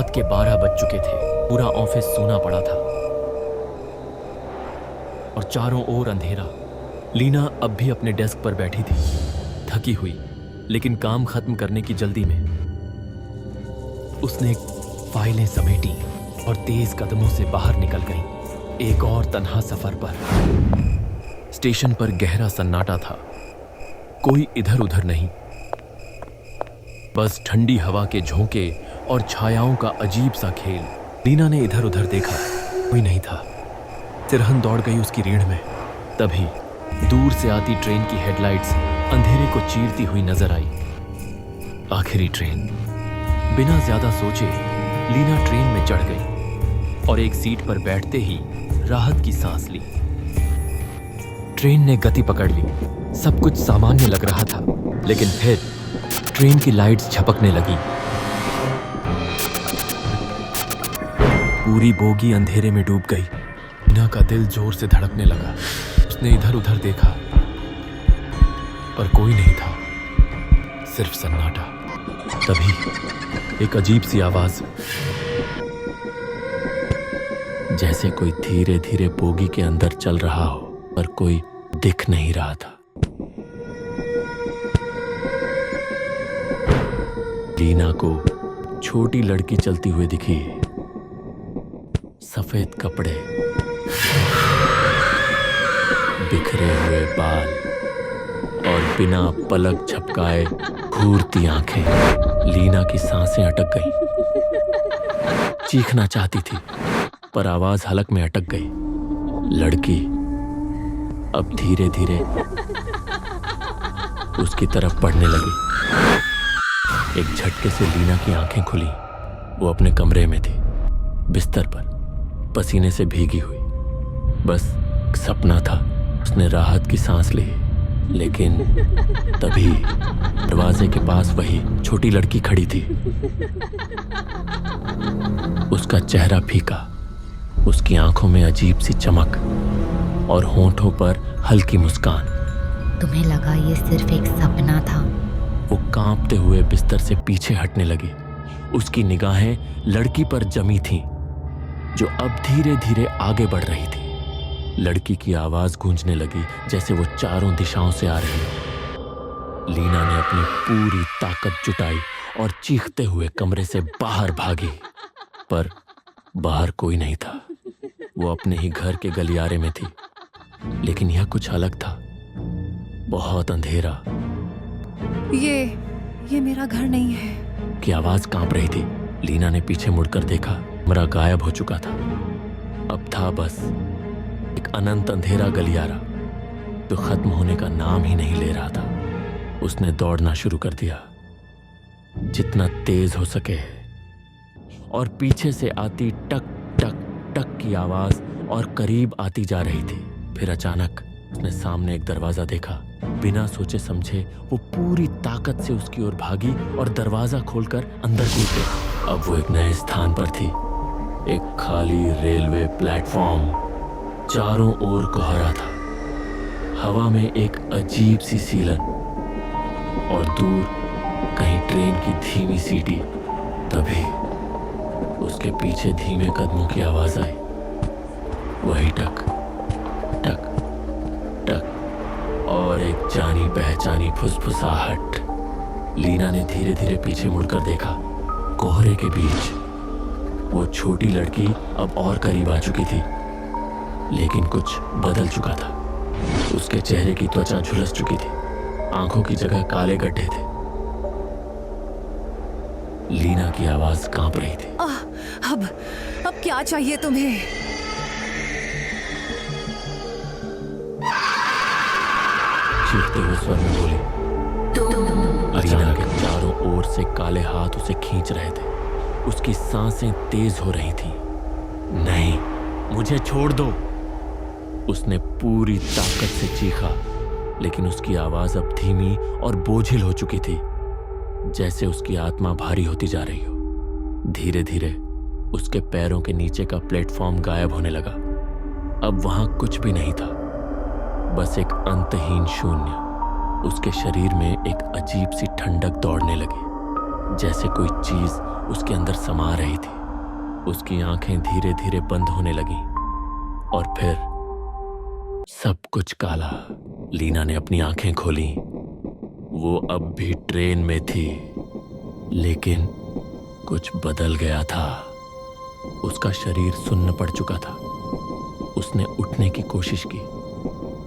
रात के 12 बज चुके थे। पूरा ऑफिस सूना पड़ा था और चारों ओर अंधेरा। लीना अब भी अपने डेस्क पर बैठी थी, थकी हुई, लेकिन काम खत्म करने की जल्दी में। उसने फाइलें समेटी और तेज कदमों से बाहर निकल गई, एक और तन्हा सफर पर। स्टेशन पर गहरा सन्नाटा था, कोई इधर उधर नहीं, बस ठंडी हवा के झोंके और छायाओं का अजीब सा खेल। लीना ने इधर उधर देखा, कोई नहीं था। तिरहन दौड़ गई उसकी रीढ़ में। तभी दूर से आती ट्रेन की हेडलाइट्स अंधेरे को चीरती हुई नजर आई। आखिरी ट्रेन। बिना ज्यादा सोचे लीना ट्रेन में चढ़ गई और एक सीट पर बैठते ही राहत की सांस ली। ट्रेन ने गति पकड़ ली, सब कुछ सामान्य लग रहा था, लेकिन फिर ट्रेन की लाइट्स झपकने लगी। पूरी बोगी अंधेरे में डूब गई। लीना का दिल जोर से धड़कने लगा। उसने इधर उधर देखा, पर कोई नहीं था, सिर्फ सन्नाटा। तभी एक अजीब सी आवाज, जैसे कोई धीरे धीरे बोगी के अंदर चल रहा हो, पर कोई दिख नहीं रहा था। लीना को छोटी लड़की चलती हुई दिखी। सफेद कपड़े, बिखरे हुए बाल और बिना पलक झपकाए घूरती आंखें। लीना की सांसें अटक गई। चीखना चाहती थी, पर आवाज हलक में अटक गई। लड़की अब धीरे धीरे उसकी तरफ बढ़ने लगी। एक झटके से लीना की आंखें खुली। वो अपने कमरे में थी, बिस्तर पर, पसीने से भीगी हुई। बस सपना था। उसने राहत की सांस ली, लेकिन तभी दरवाजे के पास वही छोटी लड़की खड़ी थी। उसका चेहरा फीका, उसकी आंखों में अजीब सी चमक और होंठों पर हल्की मुस्कान। तुम्हें लगा ये सिर्फ एक सपना था? वो कांपते हुए बिस्तर से पीछे हटने लगी। उसकी निगाहें लड़की पर जमी थीं, जो अब धीरे धीरे आगे बढ़ रही थी। लड़की की आवाज गूंजने लगी, जैसे वो चारों दिशाओं से आ रही हो। लीना ने अपनी पूरी ताकत जुटाई और चीखते हुए कमरे से बाहर भागी, पर बाहर कोई नहीं था। वो अपने ही घर के गलियारे में थी, लेकिन यह कुछ अलग था। बहुत अंधेरा। ये मेरा घर नहीं है। की आवाज कांप रही थी। लीना ने पीछे मुड़कर देखा, कमरा गायब हो चुका था। अब था बस एक अनंत अंधेरा गलियारा, जो खत्म होने का नाम ही नहीं ले रहा था। उसने दौड़ना शुरू कर दिया, जितना तेज हो सके, और पीछे से आती टक टक टक की आवाज और करीब आती जा रही थी। फिर अचानक उसने सामने एक दरवाजा देखा। बिना सोचे समझे वो पूरी ताकत से उसकी ओर भागी और दरवाजा खोलकर अंदर घुस गई। अब वो एक नए स्थान पर थी, एक खाली रेलवे प्लेटफॉर्म। चारों ओर कोहरा था, हवा में एक अजीब सी सीलन, और दूर कहीं ट्रेन की धीमी सीटी। तभी उसके पीछे धीमे कदमों की आवाज आई। वही टक टक टक और एक जानी पहचानी फुसफुसाहट। लीना ने धीरे धीरे पीछे मुड़कर देखा। कोहरे के बीच वो छोटी लड़की अब और करीब आ चुकी थी, लेकिन कुछ बदल चुका था। उसके चेहरे की त्वचा झुलस चुकी थी, आंखों की जगह काले गड्ढे थे। लीना की आवाज कांप रही थी। अब क्या चाहिए तुम्हें? चीखते हुए स्वर में बोली। लीना के चारों ओर से काले हाथ उसे खींच रहे थे। उसकी सांसें तेज हो रही थीं। नहीं, मुझे छोड़ दो, उसने पूरी ताकत से चीखा, लेकिन उसकी आवाज अब धीमी और बोझिल हो चुकी थी, जैसे उसकी आत्मा भारी होती जा रही हो। धीरे धीरे उसके पैरों के नीचे का प्लेटफॉर्म गायब होने लगा। अब वहां कुछ भी नहीं था, बस एक अंतहीन शून्य। उसके शरीर में एक अजीब सी ठंडक दौड़ने लगी। जैसे कोई चीज उसके अंदर समा रही थी। उसकी आंखें धीरे धीरे बंद होने लगीं और फिर सब कुछ काला। लीना ने अपनी आंखें खोली। वो अब भी ट्रेन में थी, लेकिन कुछ बदल गया था। उसका शरीर सुन्न पड़ चुका था। उसने उठने की कोशिश की,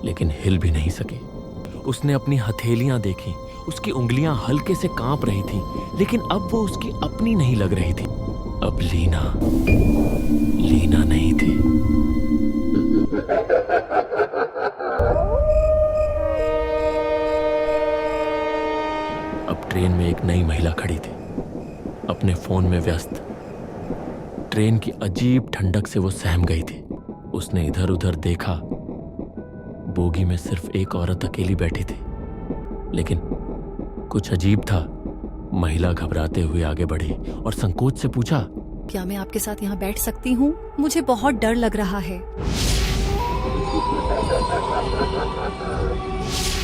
लेकिन हिल भी नहीं सकी। उसने अपनी हथेलियां देखी। उसकी उंगलियां हल्के से कांप रही थीं, लेकिन अब वो उसकी अपनी नहीं लग रही थी। अब लीना नहीं थी। अब ट्रेन में एक नई महिला खड़ी थी, अपने फोन में व्यस्त। ट्रेन की अजीब ठंडक से वो सहम गई थी। उसने इधर उधर देखा। बोगी में सिर्फ एक औरत अकेली बैठी थी, लेकिन कुछ अजीब था। महिला घबराते हुए आगे बढ़ी और संकोच से पूछा, क्या मैं आपके साथ यहाँ बैठ सकती हूँ? मुझे बहुत डर लग रहा है।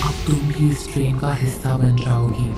अब तुम भी इस ट्रेन का हिस्सा बन जाओगी।